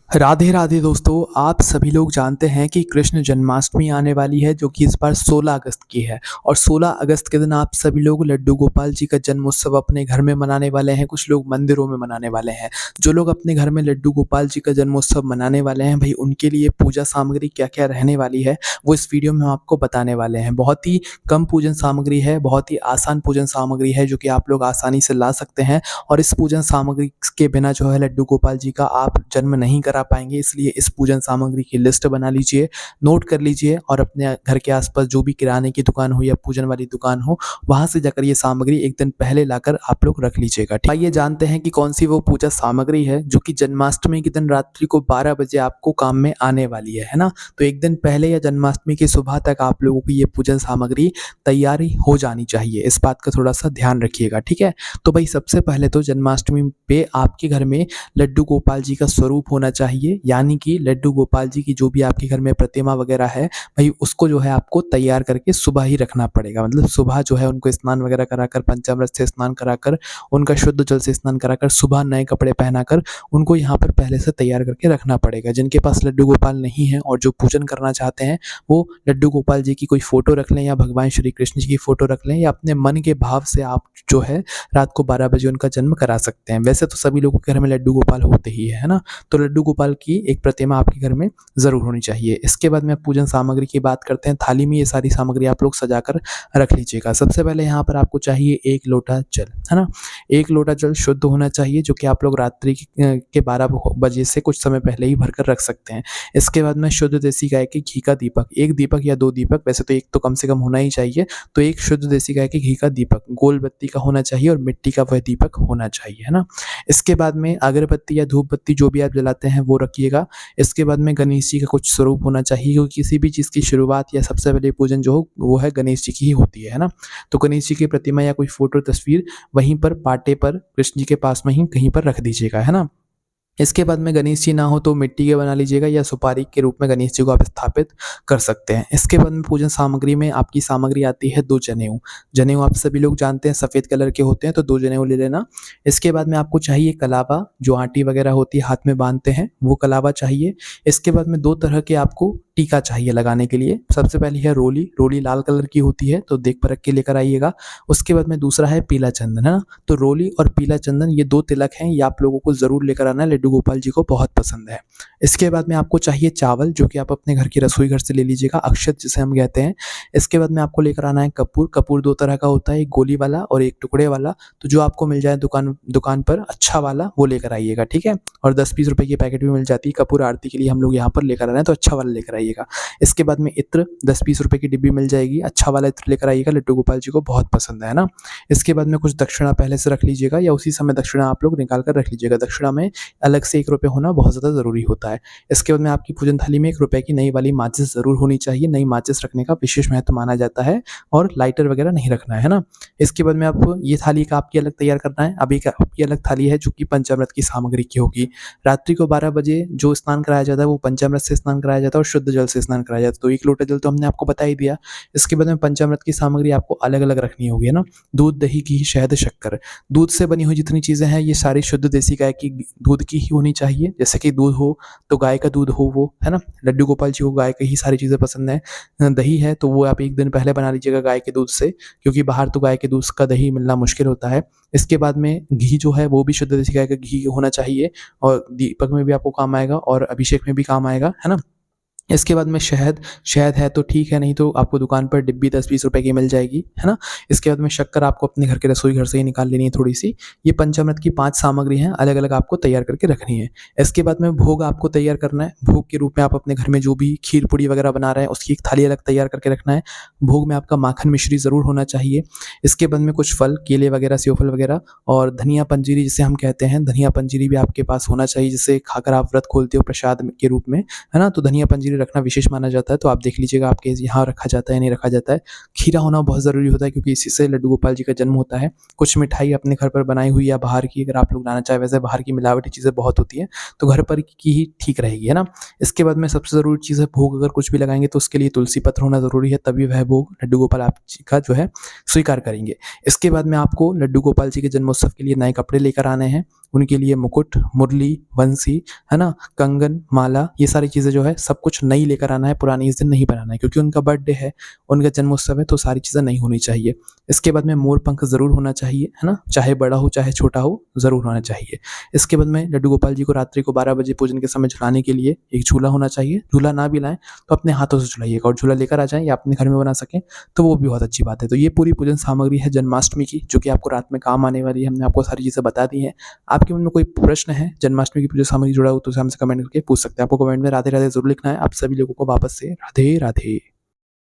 राधे राधे दोस्तों, आप सभी लोग जानते हैं कि कृष्ण जन्माष्टमी आने वाली है जो कि इस बार 16 अगस्त की है। और 16 अगस्त के दिन आप सभी लोग लड्डू गोपाल जी का जन्मोत्सव अपने घर में मनाने वाले हैं, कुछ लोग मंदिरों में मनाने वाले हैं। जो लोग अपने घर में लड्डू गोपाल जी का जन्मोत्सव मनाने वाले हैं भाई, उनके लिए पूजा सामग्री क्या-क्या रहने वाली है वो इस वीडियो में हम आपको बताने वाले हैं। बहुत ही कम पूजन सामग्री है, बहुत ही आसान पूजन सामग्री है जो कि आप लोग आसानी से ला सकते हैं। और इस पूजन सामग्री के बिना जो है लड्डू गोपाल जी का आप जन्म नहीं करा पाएँगे, इसलिए इस पूजन सामग्री की लिस्ट बना लीजिए, नोट कर लीजिए और अपने घर के आस-पास जो भी किराने की दुकान हो या पूजन वाली दुकान हो, वहाँ से जाकर ये सामग्री एक दिन पहले लाकर आप लोग रख लीजिएगा। आइए जानते हैं कि कौन-सी वो पूजा सामग्री है जो कि जन्माष्टमी के दिन रात्रि को 12 बजे आपको काम में आने वाली है ना? तो एक दिन पहले या जन्माष्टमी की सुबह तक आप लोगों की ये पूजन सामग्री तैयारी हो जानी चाहिए। इस बात का थोड़ा-सा ध्यान रखिएगा, ठीक है? तो भाई सबसे पहले तो जन्माष्टमी पे आपके घर में लड्डू गोपाल जी का स्वरूप होना चाहिए, यानी कि लड्डू गोपाल जी की जो भी आपके घर में प्रतिमा वगैरह है, भई उसको जो है आपको तैयार करके सुबह ही रखना पड़ेगा। मतलब सुबह जो है उनको स्नान वगैरह कराकर, पंचामृत से स्नान कराकर, उनका शुद्ध जल से स्नान कराकर, सुबह नए कपड़े पहनाकर उनको यहाँ पर पहले से तैयार करके रखना पड़ेगा। जिनके पास लड्डू गोपाल नहीं है और जो पूजन करना चाहते हैं, वो लड्डू गोपाल जी की कोई फ़ोटो रख लें या भगवान श्री कृष्ण जी की फ़ोटो रख लें या अपने मन के भाव से आप जो है रात को 12 बजे उनका जन्म करा सकते हैं। वैसे तो सभी लोगों के घर में लड्डू गोपाल होते ही है ना? तो लड्डू गोपाल की एक प्रतिमा आपके घर में ज़रूर होनी चाहिए। इसके बाद में पूजन सामग्री की बात करते हैं। थाली में ये सारी सामग्री आप लोग सजाकर रख लीजिएगा। सबसे पहले यहाँ पर आपको चाहिए 1 लोटा जल, है ना? 1 लोटा जल शुद्ध होना चाहिए जो कि आप लोग रात्रि के 12 बजे से कुछ समय पहले ही भरकर रख सकते हैं। इसके बाद में शुद्ध देसी गाय के घी का दीपक, 1 दीपक या 2 दीपक, वैसे तो 1 तो कम से कम होना ही चाहिए। तो 1 शुद्ध देसी गाय के घी का दीपक, गोल बत्ती का होना चाहिए और मिट्टी का वह दीपक होना चाहिए, है ना? इसके बाद में अगरबत्ती या धूप बत्ती जो भी आप जलाते हैं वो रखिएगा। इसके बाद में गणेश जी का कुछ स्वरूप होना चाहिए, क्योंकि किसी भी चीज़ की शुरुआत या सबसे पहले पूजन जो हो वो है गणेश जी की ही होती है ना? तो गणेश जी की प्रतिमा या कोई फ़ोटो तस्वीर वहीं पर पाटे पर कृष्ण जी के पास में ही कहीं पर रख दीजिएगा, है ना? इसके बाद में गणेश जी ना हो तो मिट्टी के बना लीजिएगा या सुपारी के रूप में गणेश जी को आप स्थापित कर सकते हैं। इसके बाद में पूजन सामग्री में आपकी सामग्री आती है 2 जनेऊ। जनेऊ आप सभी लोग जानते हैं सफ़ेद कलर के होते हैं, तो 2 जनेऊ ले लेना। इसके बाद में आपको चाहिए कलावा, जो आटी वगैरह होती है हाथ में बाँधते हैं, वो कलावा चाहिए। इसके बाद में 2 तरह के आपको टीका चाहिए लगाने के लिए। सबसे पहली है रोली, रोली लाल कलर की होती है, तो देख परख के लेकर आइएगा। उसके बाद में दूसरा है पीला चंदन, है ना? तो रोली और पीला चंदन ये 2 तिलक हैं, ये आप लोगों को ज़रूर लेकर आना है, लड्डू गोपाल जी को बहुत पसंद है। इसके बाद में आपको चाहिए चावल, जो कि आप अपने घर की रसोई घर से ले लीजिएगा, अक्षत जिसे हम कहते हैं। इसके बाद में आपको लेकर आना है कपूर, कपूर 2 तरह का होता है, एक गोली वाला और एक टुकड़े वाला। तो जो आपको मिल जाए दुकान पर अच्छा वाला वो लेकर आइएगा, ठीक है? और 10-20 रुपए की पैकेट भी मिल जाती है कपूर आरती के लिए, हम लोग यहाँ पर लेकर आ रहे हैं, तो अच्छा वाला लेकर आइएगा। इसके बाद में इत्र 10-20 रुपए की डिब्बी मिल जाएगी, अच्छा वाला इत्र लेकर आइएगा, लड्डू गोपाल जी को बहुत पसंद है ना? इसके बाद में कुछ दक्षिणा पहले से रख लीजिएगा या उसी समय दक्षिणा आप लोग निकाल कर रख लीजिएगा। दक्षिणा में अलग से 1 रुपए होना बहुत ज़्यादा ज़रूरी होता है। इसके बाद में आपकी पूजन थाली में 1 रुपए की नई वाली माचिस ज़रूर होनी चाहिए। नई माचिस रखने का विशेष महत्व माना जाता है और लाइटर वगैरह नहीं रखना है ना? इसके बाद में आपको ये थाली का आपकी अलग तैयार करना है। अभी का आपकी अलग थाली है जो कि पंचामृत की सामग्री की होगी। रात्रि को 12 बजे जो स्नान कराया जाता है वो पंचामृत से स्नान कराया जाता है और शुद्ध जल से स्नान कराया जाता है। तो 1 लोटा जल तो हमने आपको बता ही दिया। इसके बाद में पंचामृत की सामग्री आपको अलग-अलग रखनी होगी, है ना? दूध, दही, घी, शहद, शक्कर। दूध से बनी हुई जितनी चीज़ें हैं ये सारी शुद्ध देसी गाय की दूध की ही होनी चाहिए। जैसे कि दूध हो तो गाय का दूध हो वो, है ना? लड्डू गोपाल जी को गाय की ही सारी चीज़ें पसंद हैं। दही है तो वो आप 1 दिन पहले बना लीजिएगा गाय के दूध से, क्योंकि बाहर तो गाय के दूध का दही मिलना मुश्किल होता है। इसके बाद में घी जो है वो भी शुद्ध देसी गाय का घी होना चाहिए और दीपक में भी आपको काम आएगा और अभिषेक में भी काम आएगा, है ना? इसके बाद में शहद, शहद है तो ठीक है, नहीं तो आपको दुकान पर डिब्बी 10-20 रुपए की मिल जाएगी, है ना? इसके बाद में शक्कर आपको अपने घर के रसोई घर से ही निकाल लेनी है थोड़ी-सी। ये पंचामृत की 5 सामग्री हैं, अलग-अलग आपको तैयार करके रखनी है। इसके बाद में भोग आपको तैयार करना है। भोग के रूप में आप अपने घर में जो भी खीर पूड़ी वगैरह बना रहे हैं उसकी एक थाली अलग तैयार करके रखना है। भोग में आपका माखन मिश्री ज़रूर होना चाहिए। इसके बाद में कुछ फल, केले वगैरह, सेव फल वगैरह और धनिया पंजीरी जिसे हम कहते हैं, धनिया पंजीरी भी आपके पास होना चाहिए, जिसे खाकर आप व्रत खोलते हो प्रसाद के रूप में, है ना? तो धनिया पंजीरी रखना विशेष माना जाता है, तो आप देख लीजिएगा आपके यहाँ रखा जाता है या नहीं रखा जाता है। खीरा होना बहुत ज़रूरी होता है क्योंकि इसी से लड्डू गोपाल जी का जन्म होता है। कुछ मिठाई अपने घर पर बनाई हुई या बाहर की अगर आप लोग लाना चाहें, वैसे बाहर की मिलावटी चीज़ें बहुत होती हैं, तो घर पर की ही ठीक रहेगी, है ना? इसके बाद में सबसे ज़रूरी चीज़ है भोग, अगर कुछ भी लगाएँगे तो उसके लिए तुलसी पत्र होना ज़रूरी है, तभी वह भोग लड्डू गोपाल आप जी का जो है स्वीकार करेंगे। इसके बाद में आपको लड्डू गोपाल जी के जन्मोत्सव के लिए नए कपड़े लेकर आने हैं। उनके लिए मुकुट, मुरली, बंसी, है ना, कंगन, माला, ये सारी चीज़ें जो है सब कुछ नई लेकर आना है, पुरानी इस दिन नहीं बनाना है क्योंकि उनका बर्थडे है, उनका जन्मोत्सव है तो सारी चीज़ें नहीं होनी चाहिए। इसके बाद में मोर पंख ज़रूर होना चाहिए, है ना, चाहे बड़ा हो चाहे छोटा हो, ज़रूर होना चाहिए। इसके बाद में लड्डू गोपाल जी को रात्रि को 12 बजे पूजन के समय झुलाने के लिए एक झूला होना चाहिए। झूला ना भी लाएँ तो अपने हाथों से झुलाइएगा और झूला लेकर आ जाएँ या अपने घर में बना सकें तो वो भी बहुत अच्छी बात है। तो ये पूरी पूजन सामग्री है जन्माष्टमी की जो कि आपको रात में काम आने वाली है। हमने आपको सारी चीज़ें बता दी हैं। आपके मन में कोई प्रश्न है जन्माष्टमी की पूजा सामग्री जुड़ा हो तो उसे हमसे कमेंट करके पूछ सकते हैं। आपको कमेंट में राधे राधे ज़रूर लिखना है। आप सभी लोगों को वापस से राधे राधे।